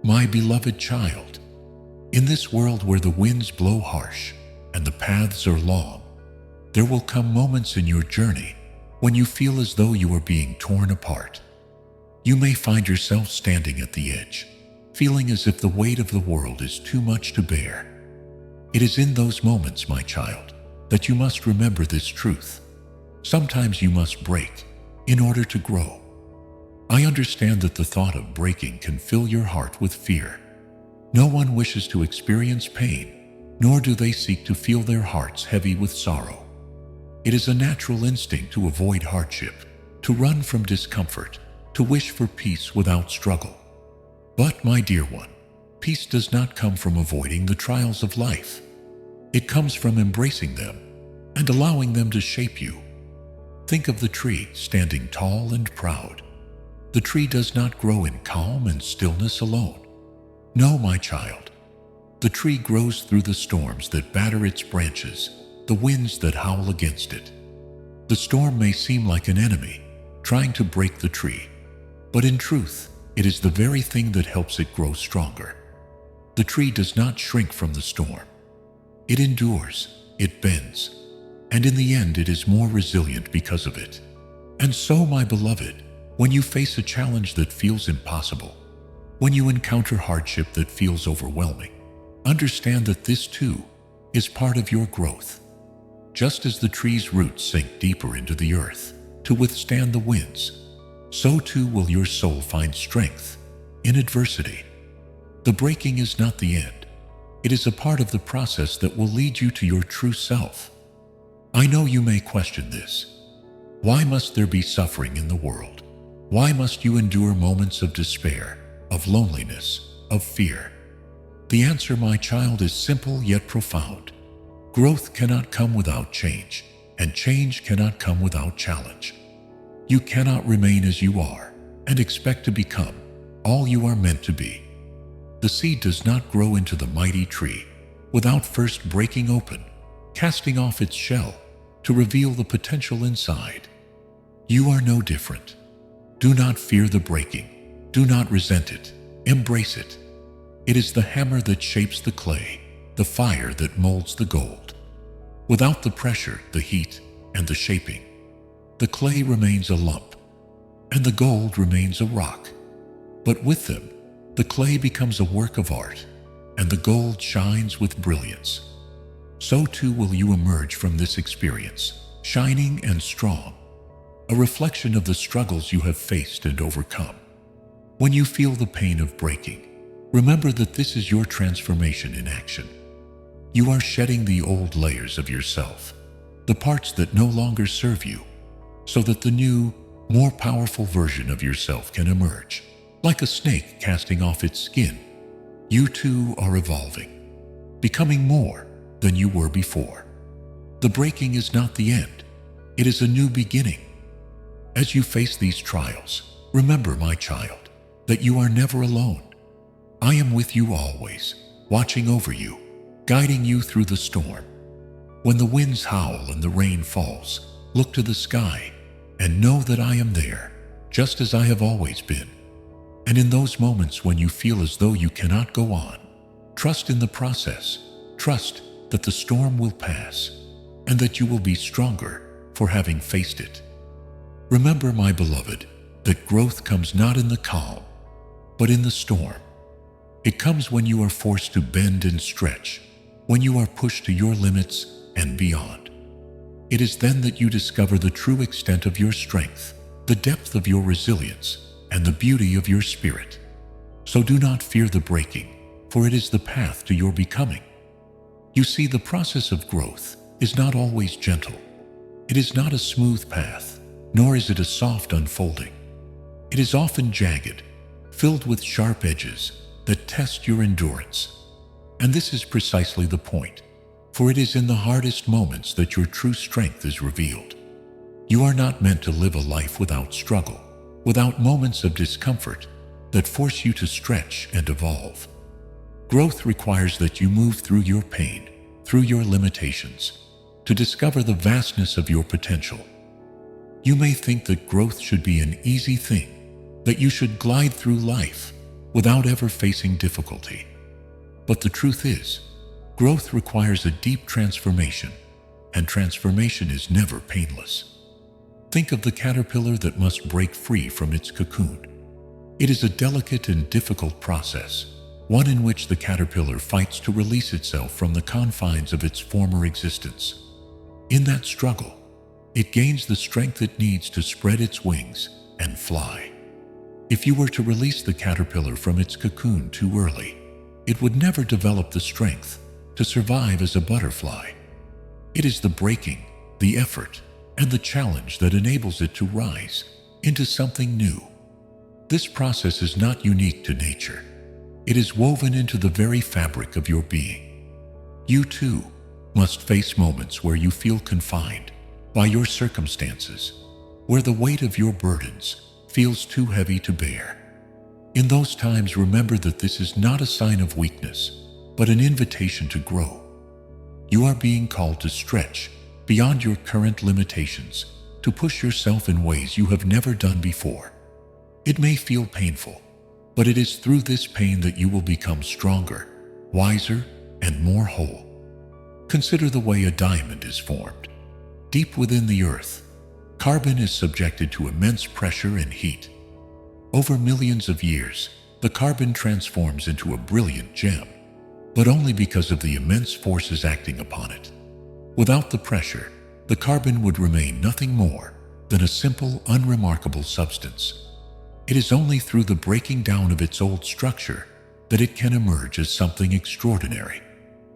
My beloved child, in this world where the winds blow harsh and the paths are long, there will come moments in your journey when you feel as though you are being torn apart. You may find yourself standing at the edge, feeling as if the weight of the world is too much to bear. It is in those moments, my child, that you must remember this truth. Sometimes you must break in order to grow. I understand that the thought of breaking can fill your heart with fear. No one wishes to experience pain, nor do they seek to feel their hearts heavy with sorrow. It is a natural instinct to avoid hardship, to run from discomfort, to wish for peace without struggle. But, my dear one, peace does not come from avoiding the trials of life. It comes from embracing them and allowing them to shape you. Think of the tree standing tall and proud. The tree does not grow in calm and stillness alone. No, my child. The tree grows through the storms that batter its branches, the winds that howl against it. The storm may seem like an enemy, trying to break the tree, but in truth, it is the very thing that helps it grow stronger. The tree does not shrink from the storm. It endures, it bends, and in the end it is more resilient because of it. And so, my beloved, when you face a challenge that feels impossible, when you encounter hardship that feels overwhelming, understand that this too is part of your growth. Just as the tree's roots sink deeper into the earth to withstand the winds, so too will your soul find strength in adversity. The breaking is not the end. It is a part of the process that will lead you to your true self. I know you may question this. Why must there be suffering in the world? Why must you endure moments of despair, of loneliness, of fear? The answer, my child, is simple yet profound. Growth cannot come without change, and change cannot come without challenge. You cannot remain as you are and expect to become all you are meant to be. The seed does not grow into the mighty tree without first breaking open, casting off its shell to reveal the potential inside. You are no different. Do not fear the breaking. Do not resent it. Embrace it. It is the hammer that shapes the clay, the fire that molds the gold. Without the pressure, the heat, and the shaping, the clay remains a lump, and the gold remains a rock. But with them, the clay becomes a work of art, and the gold shines with brilliance. So too will you emerge from this experience, shining and strong, a reflection of the struggles you have faced and overcome. When you feel the pain of breaking, remember that this is your transformation in action. You are shedding the old layers of yourself, the parts that no longer serve you, so that the new, more powerful version of yourself can emerge. Like a snake casting off its skin, you too are evolving, becoming more than you were before. The breaking is not the end. It is a new beginning. As you face these trials, remember, my child, that you are never alone. I am with you always, watching over you, guiding you through the storm. When the winds howl and the rain falls, look to the sky and know that I am there, just as I have always been. And in those moments when you feel as though you cannot go on, trust in the process. Trust that the storm will pass and that you will be stronger for having faced it. Remember, my beloved, that growth comes not in the calm, but in the storm. It comes when you are forced to bend and stretch, when you are pushed to your limits and beyond. It is then that you discover the true extent of your strength, the depth of your resilience, and the beauty of your spirit. So do not fear the breaking, for it is the path to your becoming. You see, the process of growth is not always gentle. It is not a smooth path, nor is it a soft unfolding. It is often jagged, filled with sharp edges that test your endurance. And this is precisely the point, for it is in the hardest moments that your true strength is revealed. You are not meant to live a life without struggle, without moments of discomfort that force you to stretch and evolve. Growth requires that you move through your pain, through your limitations, to discover the vastness of your potential. You may think that growth should be an easy thing, that you should glide through life, without ever facing difficulty. But the truth is, growth requires a deep transformation, and transformation is never painless. Think of the caterpillar that must break free from its cocoon. It is a delicate and difficult process, one in which the caterpillar fights to release itself from the confines of its former existence. In that struggle, it gains the strength it needs to spread its wings and fly. If you were to release the caterpillar from its cocoon too early, it would never develop the strength to survive as a butterfly. It is the breaking, the effort, and the challenge that enables it to rise into something new. This process is not unique to nature. It is woven into the very fabric of your being. You too must face moments where you feel confined by your circumstances, where the weight of your burdens feels too heavy to bear. In those times, remember that this is not a sign of weakness, but an invitation to grow. You are being called to stretch beyond your current limitations, to push yourself in ways you have never done before. It may feel painful, but it is through this pain that you will become stronger, wiser, and more whole. Consider the way a diamond is formed. Deep within the earth, carbon is subjected to immense pressure and heat. Over millions of years, the carbon transforms into a brilliant gem, but only because of the immense forces acting upon it. Without the pressure, the carbon would remain nothing more than a simple, unremarkable substance. It is only through the breaking down of its old structure that it can emerge as something extraordinary.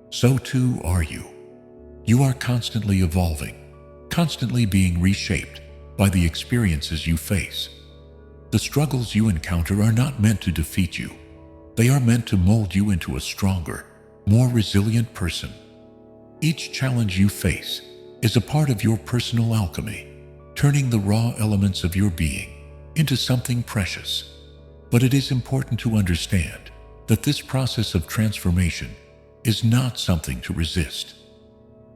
So too are you. You are constantly evolving, constantly being reshaped by the experiences you face. The struggles you encounter are not meant to defeat you. They are meant to mold you into a stronger, more resilient person. Each challenge you face is a part of your personal alchemy, turning the raw elements of your being into something precious. But it is important to understand that this process of transformation is not something to resist.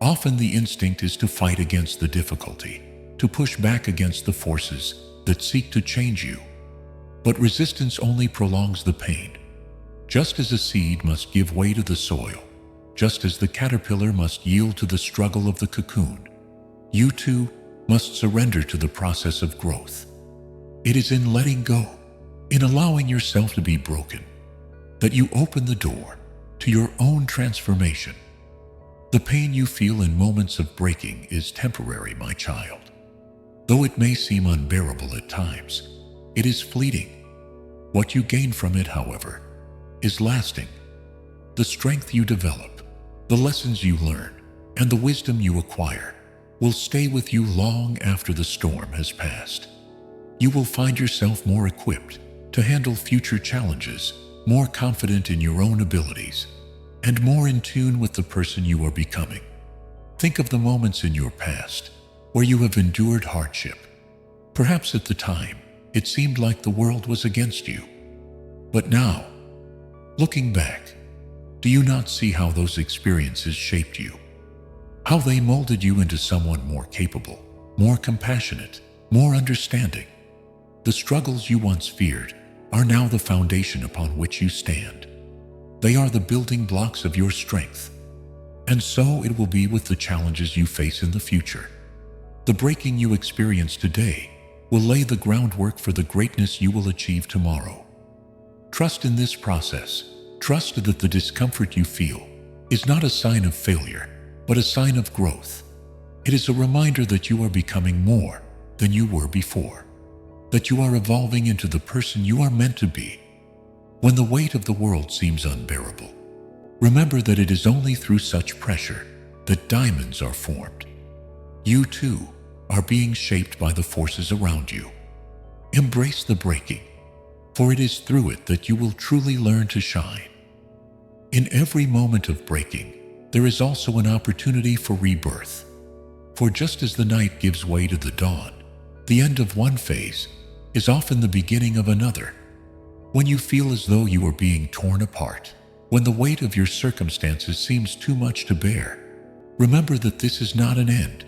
Often the instinct is to fight against the difficulty, to push back against the forces that seek to change you. But resistance only prolongs the pain. Just as a seed must give way to the soil, just as the caterpillar must yield to the struggle of the cocoon, you too must surrender to the process of growth. It is in letting go, in allowing yourself to be broken, that you open the door to your own transformation. The pain you feel in moments of breaking is temporary, my child. Though it may seem unbearable at times, it is fleeting. What you gain from it, however, is lasting. The strength you develop, the lessons you learn, and the wisdom you acquire will stay with you long after the storm has passed. You will find yourself more equipped to handle future challenges, more confident in your own abilities, and more in tune with the person you are becoming. Think of the moments in your past where you have endured hardship. Perhaps at the time, it seemed like the world was against you. But now, looking back, do you not see how those experiences shaped you? How they molded you into someone more capable, more compassionate, more understanding? The struggles you once feared are now the foundation upon which you stand. They are the building blocks of your strength. And so it will be with the challenges you face in the future. The breaking you experience today will lay the groundwork for the greatness you will achieve tomorrow. Trust in this process. Trust that the discomfort you feel is not a sign of failure, but a sign of growth. It is a reminder that you are becoming more than you were before, that you are evolving into the person you are meant to be. When the weight of the world seems unbearable, remember that it is only through such pressure that diamonds are formed. You too are being shaped by the forces around you. Embrace the breaking, for it is through it that you will truly learn to shine. In every moment of breaking, there is also an opportunity for rebirth. For just as the night gives way to the dawn, the end of one phase is often the beginning of another. When you feel as though you are being torn apart, when the weight of your circumstances seems too much to bear, remember that this is not an end.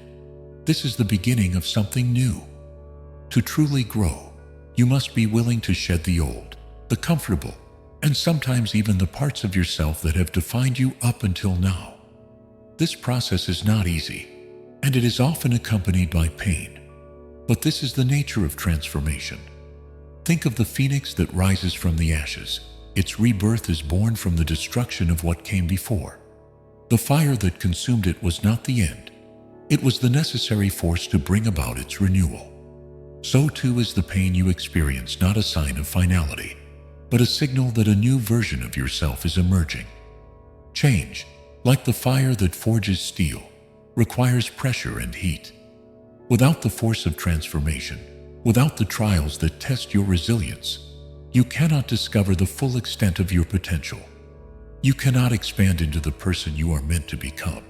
This is the beginning of something new. To truly grow, you must be willing to shed the old, the comfortable, and sometimes even the parts of yourself that have defined you up until now. This process is not easy, and it is often accompanied by pain. But this is the nature of transformation. Think of the phoenix that rises from the ashes. Its rebirth is born from the destruction of what came before. The fire that consumed it was not the end. It was the necessary force to bring about its renewal. So too is the pain you experience not a sign of finality, but a signal that a new version of yourself is emerging. Change, like the fire that forges steel, requires pressure and heat. Without the force of transformation, without the trials that test your resilience, you cannot discover the full extent of your potential. You cannot expand into the person you are meant to become.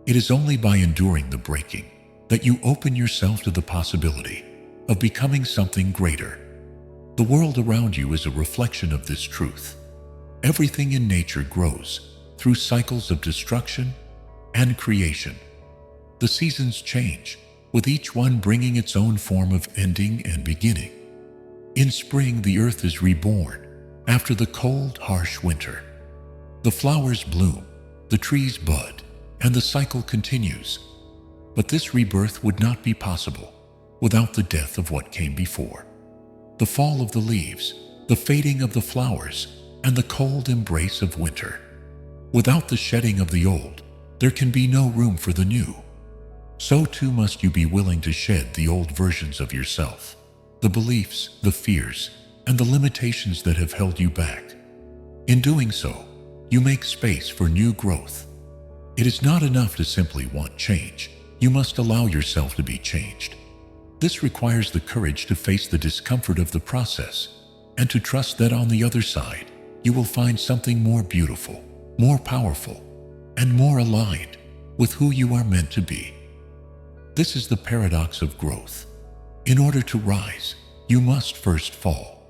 It is only by enduring the breaking that you open yourself to the possibility of becoming something greater. The world around you is a reflection of this truth. Everything in nature grows through cycles of destruction and creation. The seasons change, with each one bringing its own form of ending and beginning. In spring, the earth is reborn after the cold, harsh winter. The flowers bloom, the trees bud, and the cycle continues. But this rebirth would not be possible without the death of what came before. The fall of the leaves, the fading of the flowers, and the cold embrace of winter. Without the shedding of the old, there can be no room for the new. So too must you be willing to shed the old versions of yourself, the beliefs, the fears, and the limitations that have held you back. In doing so, you make space for new growth. It is not enough to simply want change. You must allow yourself to be changed. This requires the courage to face the discomfort of the process and to trust that on the other side, you will find something more beautiful, more powerful, and more aligned with who you are meant to be. This is the paradox of growth. In order to rise, you must first fall.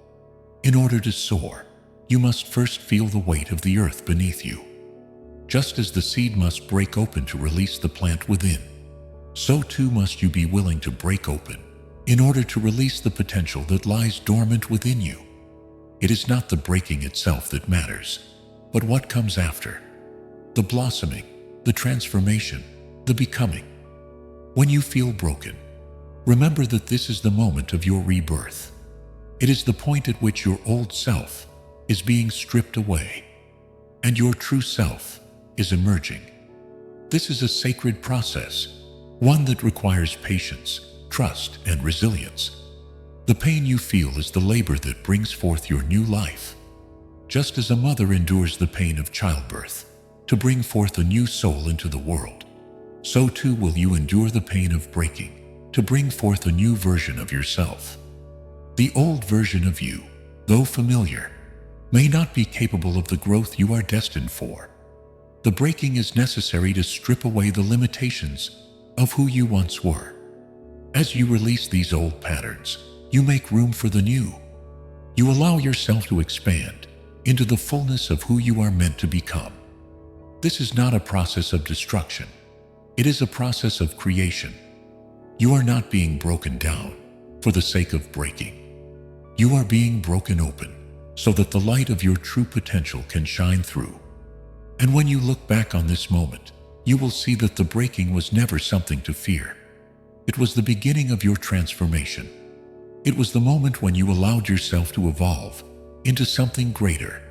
In order to soar, you must first feel the weight of the earth beneath you. Just as the seed must break open to release the plant within, so too must you be willing to break open in order to release the potential that lies dormant within you. It is not the breaking itself that matters, but what comes after. The blossoming, the transformation, the becoming. When you feel broken, remember that this is the moment of your rebirth. It is the point at which your old self is being stripped away, and your true self is emerging. This is a sacred process, one that requires patience, trust, and resilience. The pain you feel is the labor that brings forth your new life. Just as a mother endures the pain of childbirth to bring forth a new soul into the world, so too will you endure the pain of breaking to bring forth a new version of yourself. The old version of you, though familiar, may not be capable of the growth you are destined for. The breaking is necessary to strip away the limitations of who you once were. As you release these old patterns, you make room for the new. You allow yourself to expand into the fullness of who you are meant to become. This is not a process of destruction. It is a process of creation. You are not being broken down for the sake of breaking. You are being broken open so that the light of your true potential can shine through. And when you look back on this moment, you will see that the breaking was never something to fear. It was the beginning of your transformation. It was the moment when you allowed yourself to evolve into something greater.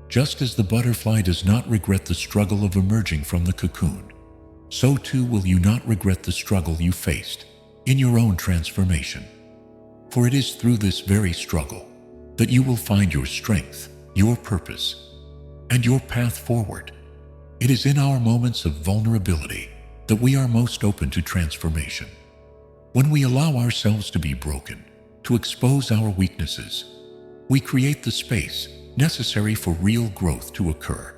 Just as the butterfly does not regret the struggle of emerging from the cocoon, so too will you not regret the struggle you faced in your own transformation. For it is through this very struggle that you will find your strength, your purpose, and your path forward. It is in our moments of vulnerability that we are most open to transformation. When we allow ourselves to be broken, to expose our weaknesses, we create the space necessary for real growth to occur.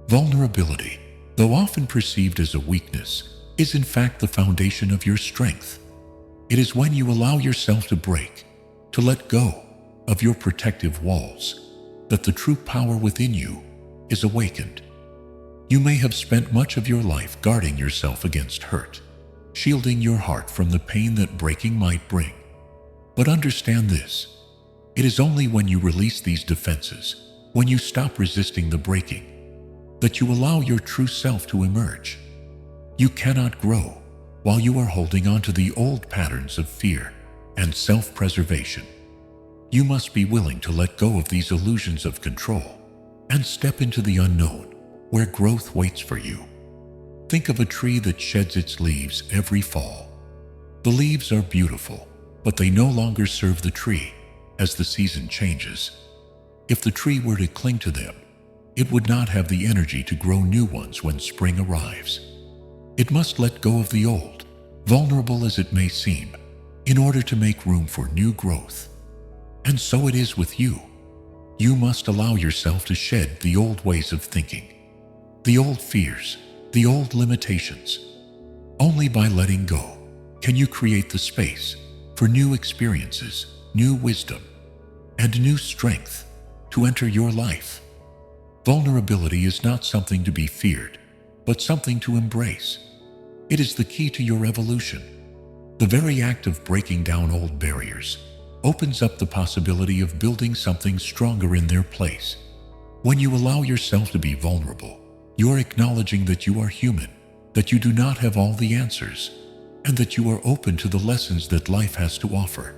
Vulnerability, though often perceived as a weakness, is in fact the foundation of your strength. It is when you allow yourself to break, to let go of your protective walls, that the true power within you is awakened. You may have spent much of your life guarding yourself against hurt, shielding your heart from the pain that breaking might bring. But understand this: it is only when you release these defenses when you stop resisting the breaking, that you allow your true self to emerge. You cannot grow while you are holding on to the old patterns of fear and self-preservation. You must be willing to let go of these illusions of control and step into the unknown where growth waits for you. Think of a tree that sheds its leaves every fall. The leaves are beautiful, but they no longer serve the tree as the season changes. If the tree were to cling to them, it would not have the energy to grow new ones when spring arrives. It must let go of the old, vulnerable as it may seem, in order to make room for new growth. And so it is with you. You must allow yourself to shed the old ways of thinking, the old fears, the old limitations. Only by letting go can you create the space for new experiences, new wisdom, and new strength to enter your life. Vulnerability is not something to be feared, but something to embrace. It is the key to your evolution. The very act of breaking down old barriers opens up the possibility of building something stronger in their place. When you allow yourself to be vulnerable, you are acknowledging that you are human, that you do not have all the answers, and that you are open to the lessons that life has to offer.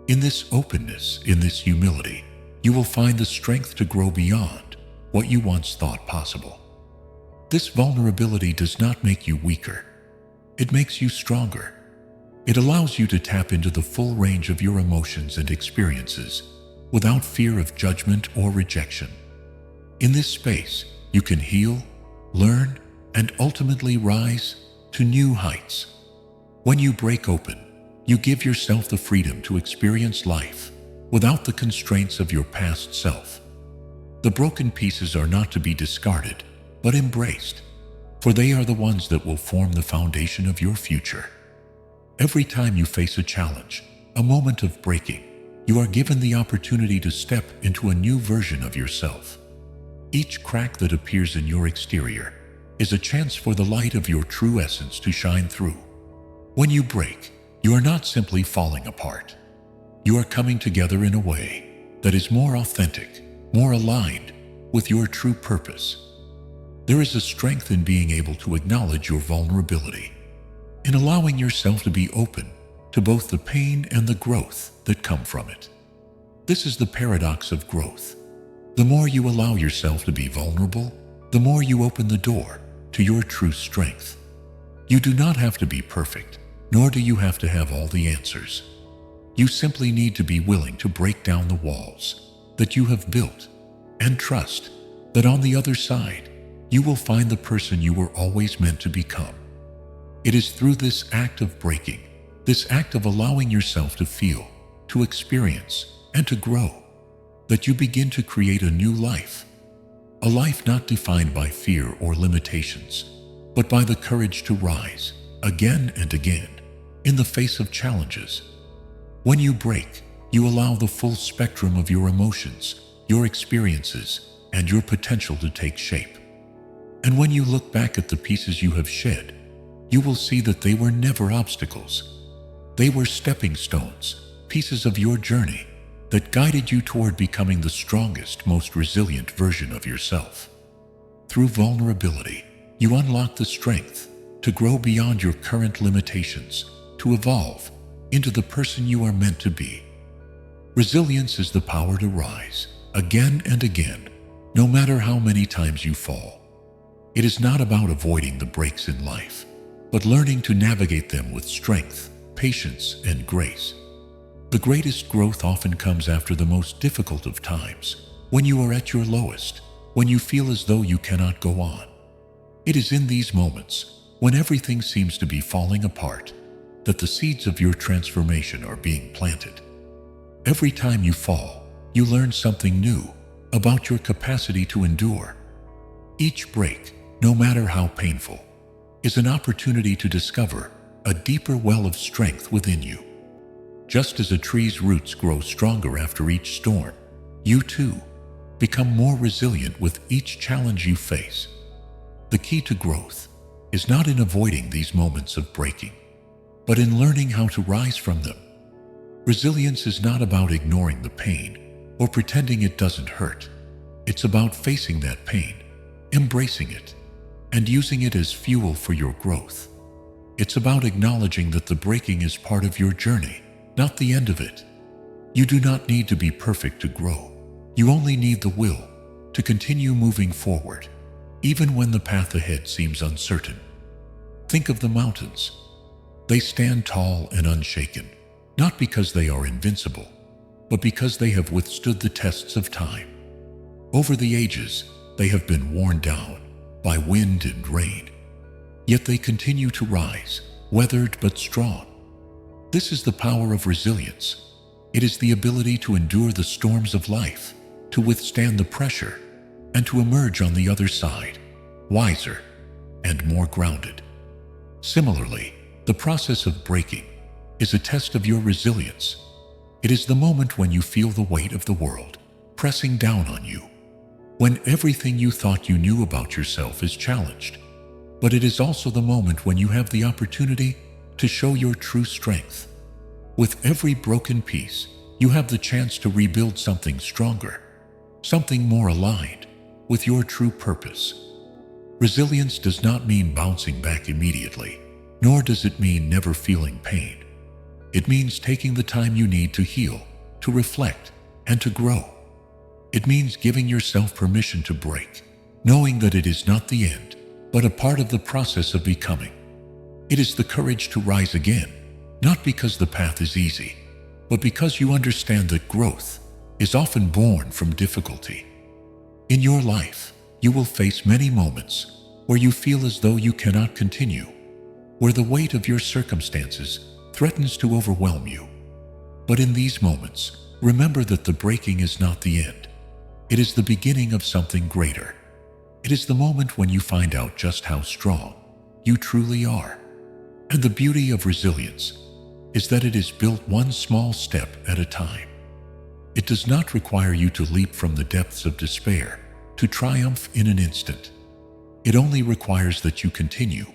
In this openness, in this humility, you will find the strength to grow beyond what you once thought possible. This vulnerability does not make you weaker. It makes you stronger. It allows you to tap into the full range of your emotions and experiences without fear of judgment or rejection. In this space, you can heal, learn, and ultimately rise to new heights. When you break open, you give yourself the freedom to experience life without the constraints of your past self. The broken pieces are not to be discarded, but embraced, for they are the ones that will form the foundation of your future. Every time you face a challenge, a moment of breaking, you are given the opportunity to step into a new version of yourself. Each crack that appears in your exterior is a chance for the light of your true essence to shine through. When you break, you are not simply falling apart. You are coming together in a way that is more authentic, more aligned with your true purpose. There is a strength in being able to acknowledge your vulnerability, in allowing yourself to be open to both the pain and the growth that come from it. This is the paradox of growth. The more you allow yourself to be vulnerable, the more you open the door to your true strength. You do not have to be perfect, nor do you have to have all the answers. You simply need to be willing to break down the walls that you have built and trust that on the other side, you will find the person you were always meant to become. It is through this act of breaking, this act of allowing yourself to feel, to experience, and to grow, that you begin to create a new life. A life not defined by fear or limitations, but by the courage to rise again and again in the face of challenges. When you break, you allow the full spectrum of your emotions, your experiences, and your potential to take shape. And when you look back at the pieces you have shed, you will see that they were never obstacles. They were stepping stones, pieces of your journey that guided you toward becoming the strongest, most resilient version of yourself. Through vulnerability, you unlock the strength to grow beyond your current limitations, to evolve into the person you are meant to be. Resilience is the power to rise again and again, no matter how many times you fall. It is not about avoiding the breaks in life, but learning to navigate them with strength, patience, and grace. The greatest growth often comes after the most difficult of times, when you are at your lowest, when you feel as though you cannot go on. It is in these moments, when everything seems to be falling apart, that the seeds of your transformation are being planted. Every time you fall, you learn something new about your capacity to endure. Each break, no matter how painful, is an opportunity to discover a deeper well of strength within you. Just as a tree's roots grow stronger after each storm, you too become more resilient with each challenge you face. The key to growth is not in avoiding these moments of breaking, but in learning how to rise from them. Resilience is not about ignoring the pain or pretending it doesn't hurt. It's about facing that pain, embracing it, and using it as fuel for your growth. It's about acknowledging that the breaking is part of your journey, not the end of it. You do not need to be perfect to grow. You only need the will to continue moving forward, even when the path ahead seems uncertain. Think of the mountains. They stand tall and unshaken, not because they are invincible, but because they have withstood the tests of time. Over the ages, they have been worn down by wind and rain. Yet they continue to rise, weathered but strong. This is the power of resilience. It is the ability to endure the storms of life, to withstand the pressure, and to emerge on the other side, wiser and more grounded. Similarly, the process of breaking is a test of your resilience. It is the moment when you feel the weight of the world pressing down on you, when everything you thought you knew about yourself is challenged. But it is also the moment when you have the opportunity to show your true strength. With every broken piece, you have the chance to rebuild something stronger, something more aligned with your true purpose. Resilience does not mean bouncing back immediately, nor does it mean never feeling pain. It means taking the time you need to heal, to reflect, and to grow. It means giving yourself permission to break, knowing that it is not the end, but a part of the process of becoming. It is the courage to rise again, not because the path is easy, but because you understand that growth is often born from difficulty. In your life, you will face many moments where you feel as though you cannot continue, where the weight of your circumstances threatens to overwhelm you. But in these moments, remember that the breaking is not the end. It is the beginning of something greater. It is the moment when you find out just how strong you truly are. And the beauty of resilience is that it is built one small step at a time. It does not require you to leap from the depths of despair to triumph in an instant. It only requires that you continue,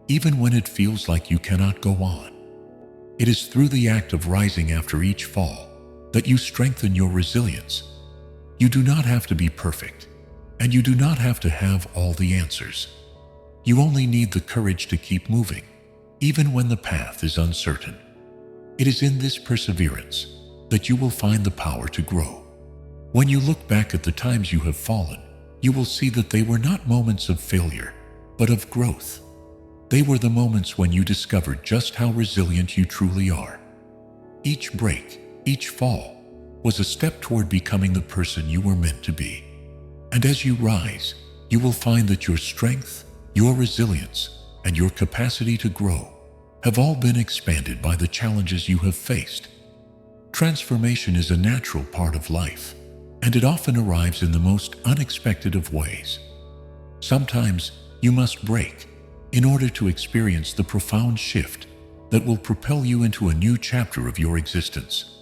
even when it feels like you cannot go on. It is through the act of rising after each fall that you strengthen your resilience. You do not have to be perfect, and you do not have to have all the answers. You only need the courage to keep moving, even when the path is uncertain. It is in this perseverance that you will find the power to grow. When you look back at the times you have fallen, you will see that they were not moments of failure, but of growth. They were the moments when you discovered just how resilient you truly are. Each break, each fall, was a step toward becoming the person you were meant to be. And as you rise, you will find that your strength, your resilience, and your capacity to grow have all been expanded by the challenges you have faced. Transformation is a natural part of life, and it often arrives in the most unexpected of ways. Sometimes you must break in order to experience the profound shift that will propel you into a new chapter of your existence.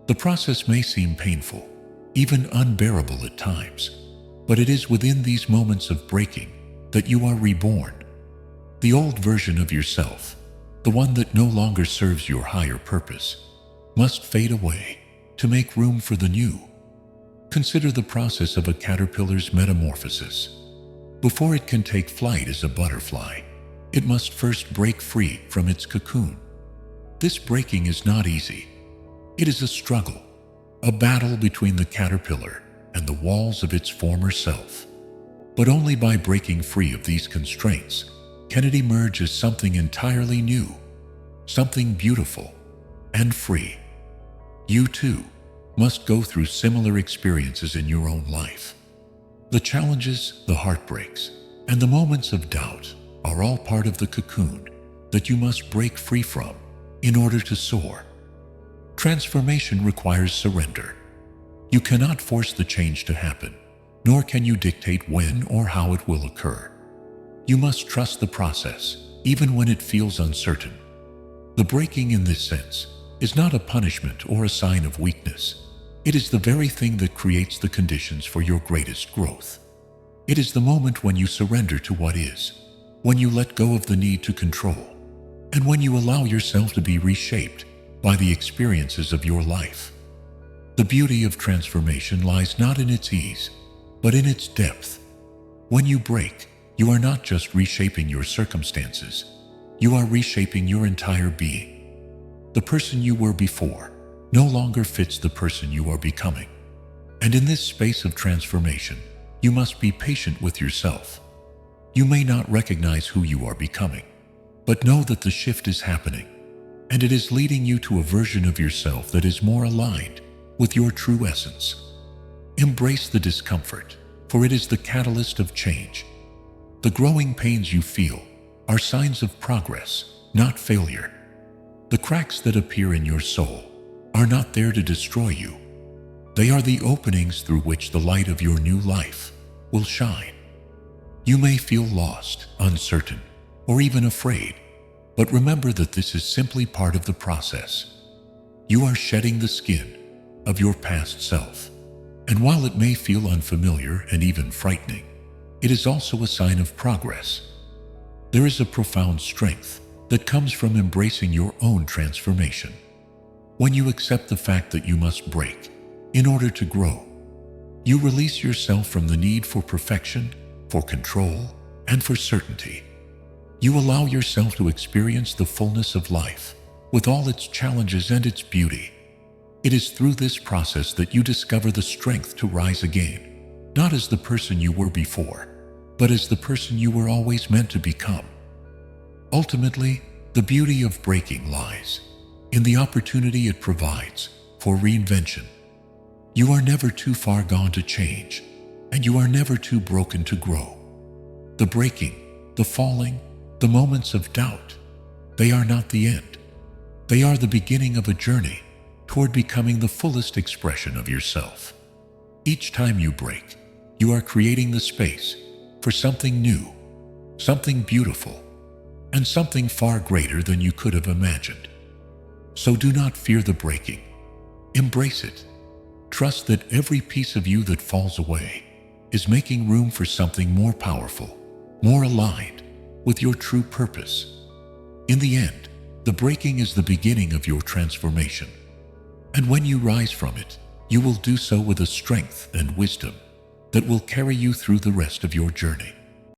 The process may seem painful, even unbearable at times, but it is within these moments of breaking that you are reborn. The old version of yourself, the one that no longer serves your higher purpose, must fade away to make room for the new. Consider the process of a caterpillar's metamorphosis. Before it can take flight as a butterfly, it must first break free from its cocoon. This breaking is not easy. It is a struggle, a battle between the caterpillar and the walls of its former self. But only by breaking free of these constraints can it emerge as something entirely new, something beautiful and free. You too must go through similar experiences in your own life. The challenges, the heartbreaks, and the moments of doubt are all part of the cocoon that you must break free from in order to soar. Transformation requires surrender. You cannot force the change to happen, nor can you dictate when or how it will occur. You must trust the process, even when it feels uncertain. The breaking in this sense is not a punishment or a sign of weakness. It is the very thing that creates the conditions for your greatest growth. It is the moment when you surrender to what is, when you let go of the need to control, and when you allow yourself to be reshaped by the experiences of your life. The beauty of transformation lies not in its ease, but in its depth. When you break, you are not just reshaping your circumstances, you are reshaping your entire being. The person you were before no longer fits the person you are becoming. And in this space of transformation, you must be patient with yourself. You may not recognize who you are becoming, but know that the shift is happening, and it is leading you to a version of yourself that is more aligned with your true essence. Embrace the discomfort, for it is the catalyst of change. The growing pains you feel are signs of progress, not failure. The cracks that appear in your soul are not there to destroy you. They are the openings through which the light of your new life will shine. You may feel lost, uncertain, or even afraid, but remember that this is simply part of the process. You are shedding the skin of your past self, and while it may feel unfamiliar and even frightening, it is also a sign of progress. There is a profound strength that comes from embracing your own transformation. When you accept the fact that you must break in order to grow, you release yourself from the need for perfection, for control, and for certainty. You allow yourself to experience the fullness of life with all its challenges and its beauty. It is through this process that you discover the strength to rise again, not as the person you were before, but as the person you were always meant to become. Ultimately, the beauty of breaking lies in the opportunity it provides for reinvention. You are never too far gone to change, and you are never too broken to grow. The breaking, the falling, the moments of doubt, they are not the end. They are the beginning of a journey toward becoming the fullest expression of yourself. Each time you break, you are creating the space for something new, something beautiful, and something far greater than you could have imagined. So do not fear the breaking. Embrace it. Trust that every piece of you that falls away is making room for something more powerful, more aligned with your true purpose. In the end, the breaking is the beginning of your transformation. And when you rise from it, you will do so with a strength and wisdom that will carry you through the rest of your journey.